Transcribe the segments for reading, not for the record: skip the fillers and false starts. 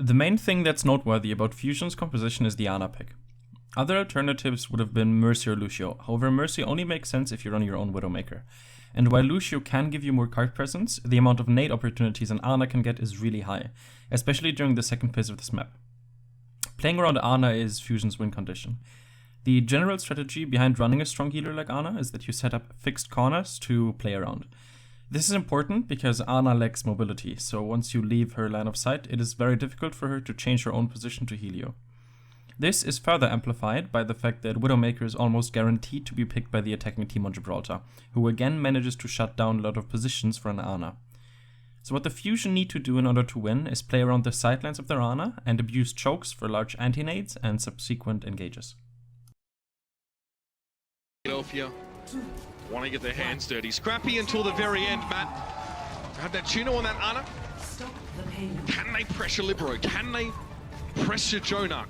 The main thing that's noteworthy about Fusion's composition is the Ana pick. Other alternatives would have been Mercy or Lucio, however Mercy only makes sense if you run your own Widowmaker. And while Lucio can give you more card presence, the amount of nade opportunities an Ana can get is really high, especially during the second phase of this map. Playing around Ana is Fusion's win condition. The general strategy behind running a strong healer like Ana is that you set up fixed corners to play around. This is important because Ana lacks mobility, so once you leave her line of sight, it is very difficult for her to change her own position to heal you. This is further amplified by the fact that Widowmaker is almost guaranteed to be picked by the attacking team on Gibraltar, who again manages to shut down a lot of positions for an Ana. So what the Fusion need to do in order to win is play around the sidelines of their Ana and abuse chokes for large anti-nades and subsequent engages. Philadelphia want to get their hands dirty. Scrappy until the very end, Matt. Have that tuner on that Ana. Can they pressure Libero? Can they pressure Jonak?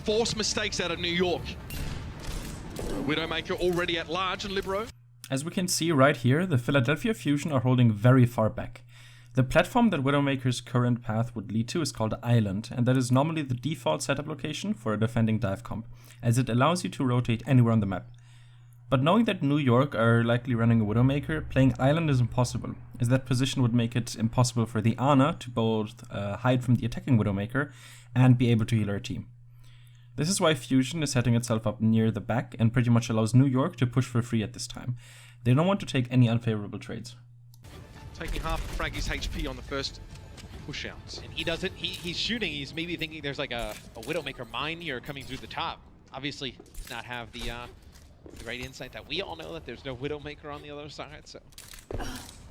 Force mistakes out of New York. Widowmaker already at large and Libero. As we can see right here, the Philadelphia Fusion are holding very far back. The platform that Widowmaker's current path would lead to is called Island, and that is normally the default setup location for a defending dive comp, as it allows you to rotate anywhere on the map. But knowing that New York are likely running a Widowmaker, playing Island is impossible, as that position would make it impossible for the Ana to both hide from the attacking Widowmaker and be able to heal her team. This is why Fusion is setting itself up near the back and pretty much allows New York to push for free at this time. They don't want to take any unfavorable trades. Taking half of Fraggy's HP on the first push outs. And he doesn't, he's shooting, he's maybe thinking there's like a Widowmaker mine here coming through the top. Obviously, does not have the right insight that we all know that there's no Widowmaker on the other side, so.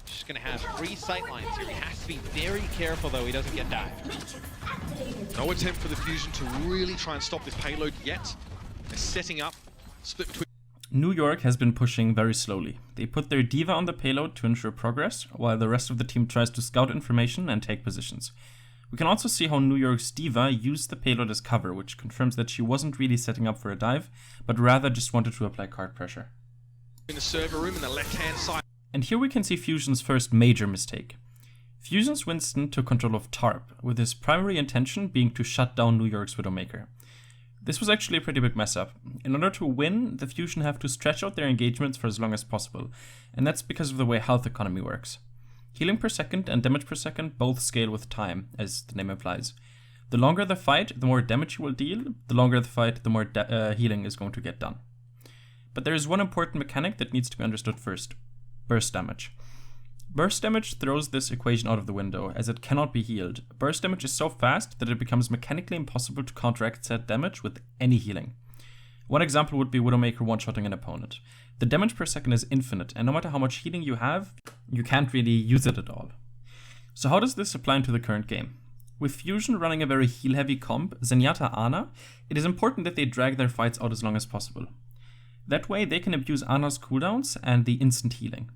Just gonna have free sight lines here. He has to be very careful though, he doesn't get dived. No attempt for the Fusion to really try and stop this payload yet. They're setting up, split between. New York has been pushing very slowly. They put their D.Va on the payload to ensure progress, while the rest of the team tries to scout information and take positions. We can also see how New York's D.Va used the payload as cover, which confirms that she wasn't really setting up for a dive, but rather just wanted to apply card pressure. In the server room in the left-hand side. And here we can see Fusion's first major mistake. Fusion's Winston took control of Tarp, with his primary intention being to shut down New York's Widowmaker. This was actually a pretty big mess up. In order to win, the Fusion have to stretch out their engagements for as long as possible, and that's because of the way health economy works. Healing per second and damage per second both scale with time, as the name implies. The longer the fight, the more damage you will deal, the longer the fight, the more healing is going to get done. But there is one important mechanic that needs to be understood first. Burst damage. Burst damage throws this equation out of the window, as it cannot be healed. Burst damage is so fast that it becomes mechanically impossible to counteract said damage with any healing. One example would be Widowmaker one-shotting an opponent. The damage per second is infinite, and no matter how much healing you have, you can't really use it at all. So how does this apply to the current game? With Fusion running a very heal-heavy comp, Zenyatta Ana, it is important that they drag their fights out as long as possible. That way they can abuse Ana's cooldowns and the instant healing.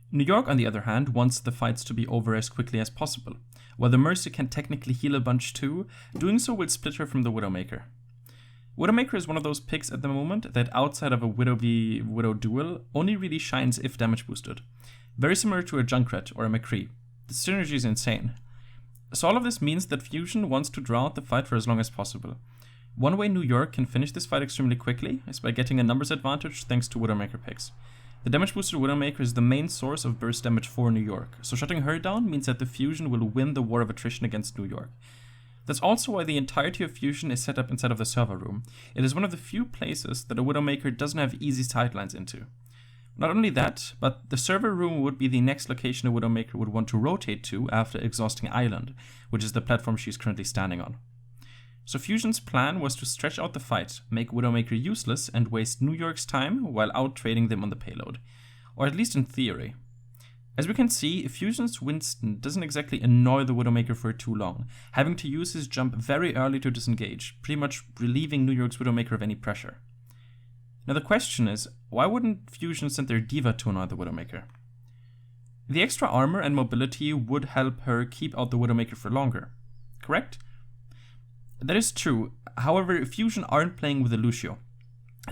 New York, on the other hand, wants the fights to be over as quickly as possible. While the Mercy can technically heal a bunch too, doing so will split her from the Widowmaker. Widowmaker is one of those picks at the moment that outside of a Widow v Widow duel only really shines if damage boosted. Very similar to a Junkrat or a McCree. The synergy is insane. So all of this means that Fusion wants to draw out the fight for as long as possible. One way New York can finish this fight extremely quickly is by getting a numbers advantage thanks to Widowmaker picks. The damage boosted Widowmaker is the main source of burst damage for New York, so shutting her down means that the Fusion will win the war of attrition against New York. That's also why the entirety of Fusion is set up inside of the server room. It is one of the few places that a Widowmaker doesn't have easy sightlines into. Not only that, but the server room would be the next location a Widowmaker would want to rotate to after exhausting Island, which is the platform she's currently standing on. So Fusion's plan was to stretch out the fight, make Widowmaker useless, and waste New York's time while out-trading them on the payload. Or at least in theory. As we can see, Fusion's Winston doesn't exactly annoy the Widowmaker for too long, having to use his jump very early to disengage, pretty much relieving New York's Widowmaker of any pressure. Now the question is, why wouldn't Fusion send their D.Va to annoy the Widowmaker? The extra armor and mobility would help her keep out the Widowmaker for longer, correct? That is true, however Fusion aren't playing with a Lucio.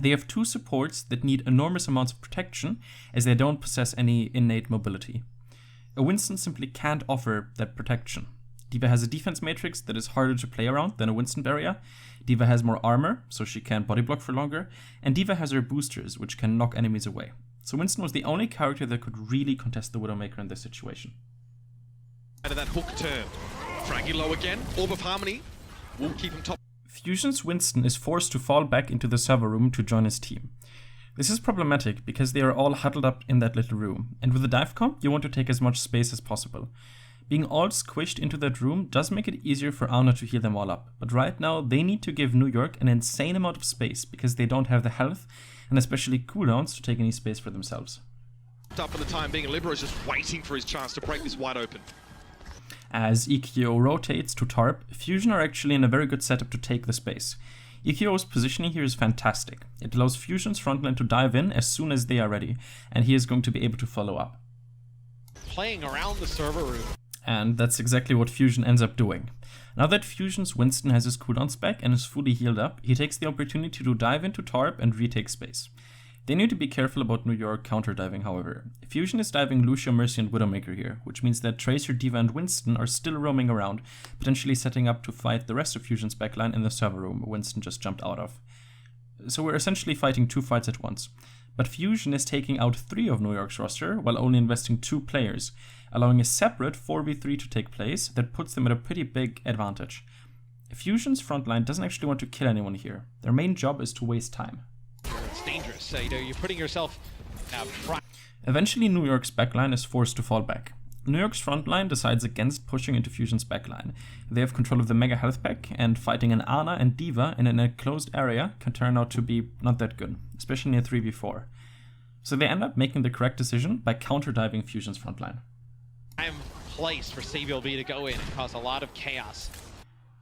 They have two supports that need enormous amounts of protection as they don't possess any innate mobility. A Winston simply can't offer that protection. D.Va has a defense matrix that is harder to play around than a Winston barrier. D.Va has more armor, so she can body block for longer, and D.Va has her boosters, which can knock enemies away. So Winston was the only character that could really contest the Widowmaker in this situation. Out of that hook turn. Fraggy low again. Orb of Harmony will keep him top. Fusion's Winston is forced to fall back into the server room to join his team. This is problematic because they are all huddled up in that little room, and with the dive comp, you want to take as much space as possible. Being all squished into that room does make it easier for Ana to heal them all up, but right now they need to give New York an insane amount of space because they don't have the health and especially cooldowns to take any space for themselves. Up for the time being, Libero is just waiting for his chance to break this wide open. As EQO rotates to Tarp, Fusion are actually in a very good setup to take the space. EQO's positioning here is fantastic. It allows Fusion's frontline to dive in as soon as they are ready, and he is going to be able to follow up. Playing around the server room. And that's exactly what Fusion ends up doing. Now that Fusion's Winston has his cooldowns back and is fully healed up, he takes the opportunity to dive into Tarp and retake space. They need to be careful about New York counter-diving, however. Fusion is diving Lucio, Mercy, and Widowmaker here, which means that Tracer, D.Va, and Winston are still roaming around, potentially setting up to fight the rest of Fusion's backline in the server room Winston just jumped out of. So we're essentially fighting 2 fights at once. But Fusion is taking out 3 of New York's roster, while only investing 2 players, allowing a separate 4v3 to take place that puts them at a pretty big advantage. Fusion's frontline doesn't actually want to kill anyone here. Their main job is to waste time. It's dangerous. You're putting yourself Eventually, New York's backline is forced to fall back. New York's frontline decides against pushing into Fusion's backline. They have control of the Mega Health Pack, and fighting an Ana and D.Va in an enclosed area can turn out to be not that good, especially in a 3v4. So they end up making the correct decision by counter-diving Fusion's frontline. Prime place for Savior B to go in and cause a lot of chaos.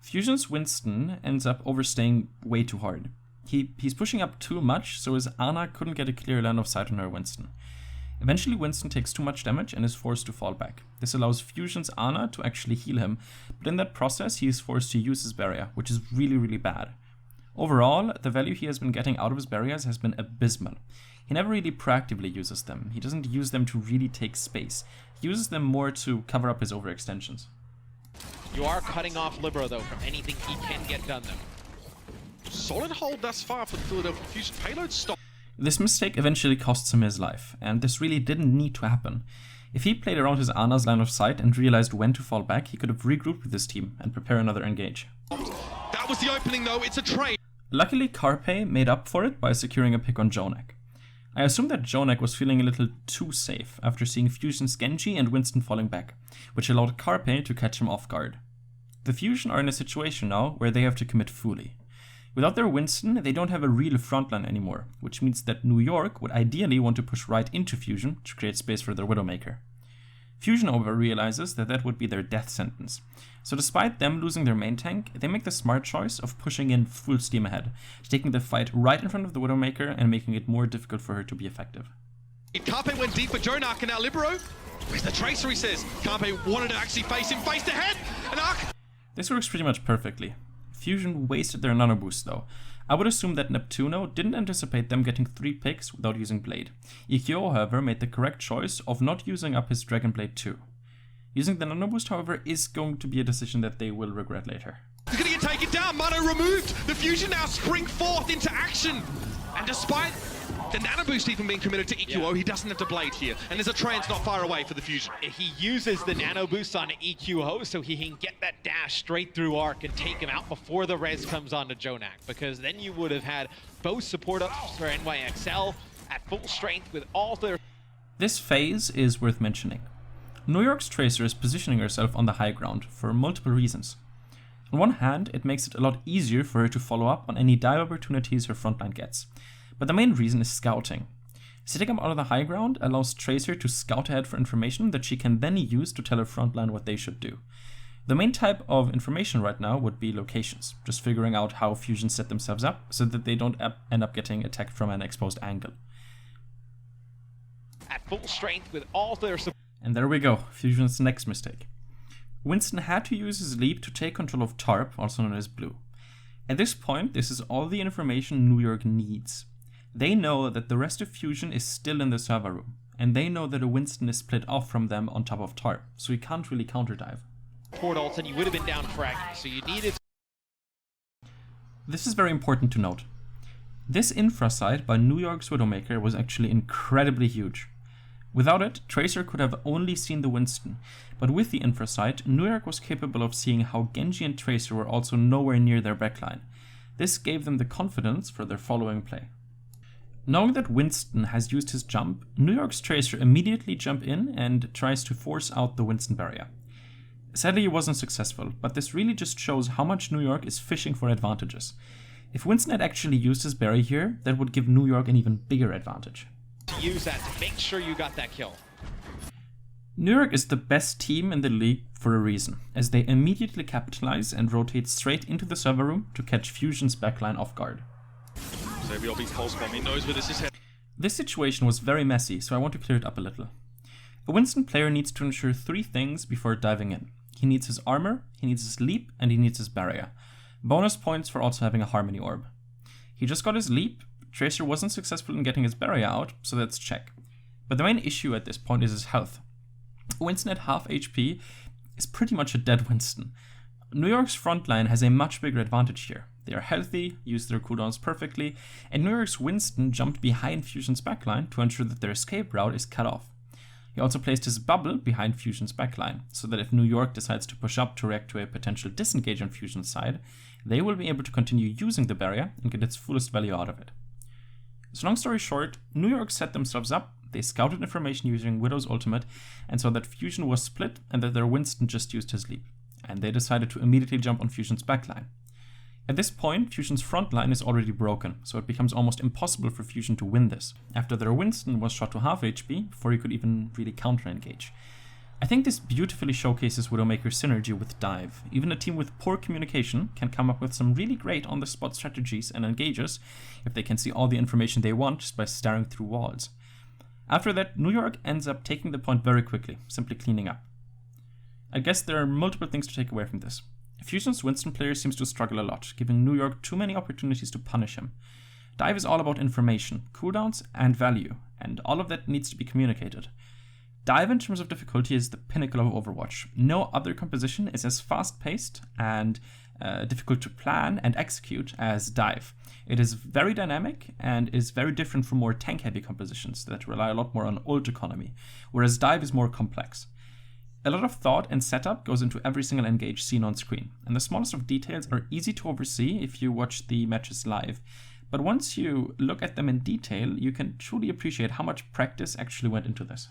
Fusion's Winston ends up overstaying way too hard. He's pushing up too much, so his Ana couldn't get a clear line of sight on her Winston. Eventually, Winston takes too much damage and is forced to fall back. This allows Fusion's Ana to actually heal him, but in that process, he is forced to use his barrier, which is really bad. Overall, the value he has been getting out of his barriers has been abysmal. He never really proactively uses them. He doesn't use them to really take space. He uses them more to cover up his overextensions. You are cutting off Libero, though, from anything he can get done, though. Solid hold thus far for the Philadelphia Fusion. Payload stop. This mistake eventually costs him his life, and this really didn't need to happen. If he played around his Ana's line of sight and realized when to fall back, he could have regrouped with his team and prepare another engage. That was the opening though, it's a trade. Luckily, Carpe made up for it by securing a pick on Jonak. I assume that Jonak was feeling a little too safe after seeing Fusion's Genji and Winston falling back, which allowed Carpe to catch him off guard. The Fusion are in a situation now where they have to commit fully. Without their Winston, they don't have a real frontline anymore, which means that New York would ideally want to push right into Fusion to create space for their Widowmaker. Fusion, however, realizes that that would be their death sentence. So despite them losing their main tank, they make the smart choice of pushing in full steam ahead, taking the fight right in front of the Widowmaker and making it more difficult for her to be effective. Carpe went deep for Jonak and now Libero. Where's the Tracer, he says. Carpe wanted to actually face him face to head. And Arc. This works pretty much perfectly. Fusion wasted their nano boost though. I would assume that Neptuno didn't anticipate them getting 3 picks without using Blade. EQO, however, made the correct choice of not using up his Dragon Blade 2. Using the nano boost, however, is going to be a decision that they will regret later. He's gonna get taken down, Mono removed! The Fusion now spring forth into action! And despite the nano boost even being committed to EQO, he doesn't have to Blade here. And there's a trans not far away for the Fusion. He uses the nano boost on EQO so he can get that dash straight through Arc and take him out before the res comes on to Jonak, because then you would have had both support ups for NYXL at full strength with all their... This phase is worth mentioning. New York's Tracer is positioning herself on the high ground for multiple reasons. On one hand, it makes it a lot easier for her to follow up on any dive opportunities her frontline gets. But the main reason is scouting. Sitting up out of the high ground allows Tracer to scout ahead for information that she can then use to tell her frontline what they should do. The main type of information right now would be locations, just figuring out how Fusion set themselves up so that they don't end up getting attacked from an exposed angle. At full strength with all their support. And there we go, Fusion's next mistake. Winston had to use his leap to take control of Tarp, also known as Blue. At this point, this is all the information New York needs. They know that the rest of Fusion is still in the server room, and they know that a Winston is split off from them on top of Tarp, so he can't really counterdive. Port ults and you would have been down fragment, so you needed. This is very important to note. This infra site by New York's Widowmaker was actually incredibly huge. Without it, Tracer could have only seen the Winston, but with the infra site, New York was capable of seeing how Genji and Tracer were also nowhere near their backline. This gave them the confidence for their following play. Knowing that Winston has used his jump, New York's Tracer immediately jumps in and tries to force out the Winston barrier. Sadly, he wasn't successful, but this really just shows how much New York is fishing for advantages. If Winston had actually used his barrier here, that would give New York an even bigger advantage. To use that to make sure you got that kill. New York is the best team in the league for a reason, as they immediately capitalize and rotate straight into the server room to catch Fusion's backline off guard. Xavier beats pulse bomb. He knows where this is headed. This situation was very messy, so I want to clear it up a little. A Winston player needs to ensure 3 things before diving in. He needs his armor, he needs his leap, and he needs his barrier. Bonus points for also having a Harmony Orb. He just got his leap, Tracer wasn't successful in getting his barrier out, so that's check. But the main issue at this point is his health. Winston at half HP is pretty much a dead Winston. New York's frontline has a much bigger advantage here. They are healthy, use their cooldowns perfectly, and New York's Winston jumped behind Fusion's backline to ensure that their escape route is cut off. He also placed his bubble behind Fusion's backline, so that if New York decides to push up to react to a potential disengage on Fusion's side, they will be able to continue using the barrier and get its fullest value out of it. So long story short, New York set themselves up, they scouted information using Widow's ultimate, and saw that Fusion was split and that their Winston just used his leap, and they decided to immediately jump on Fusion's backline. At this point, Fusion's front line is already broken, so it becomes almost impossible for Fusion to win this, after their Winston was shot to half HP before he could even really counter-engage. I think this beautifully showcases Widowmaker's synergy with Dive. Even a team with poor communication can come up with some really great on-the-spot strategies and engages if they can see all the information they want just by staring through walls. After that, New York ends up taking the point very quickly, simply cleaning up. I guess there are multiple things to take away from this. Fusion's Winston player seems to struggle a lot, giving New York too many opportunities to punish him. Dive is all about information, cooldowns, and value, and all of that needs to be communicated. Dive in terms of difficulty is the pinnacle of Overwatch. No other composition is as fast-paced and difficult to plan and execute as Dive. It is very dynamic and is very different from more tank-heavy compositions that rely a lot more on ult economy, whereas Dive is more complex. A lot of thought and setup goes into every single engage seen on screen, and the smallest of details are easy to oversee if you watch the matches live, but once you look at them in detail, you can truly appreciate how much practice actually went into this.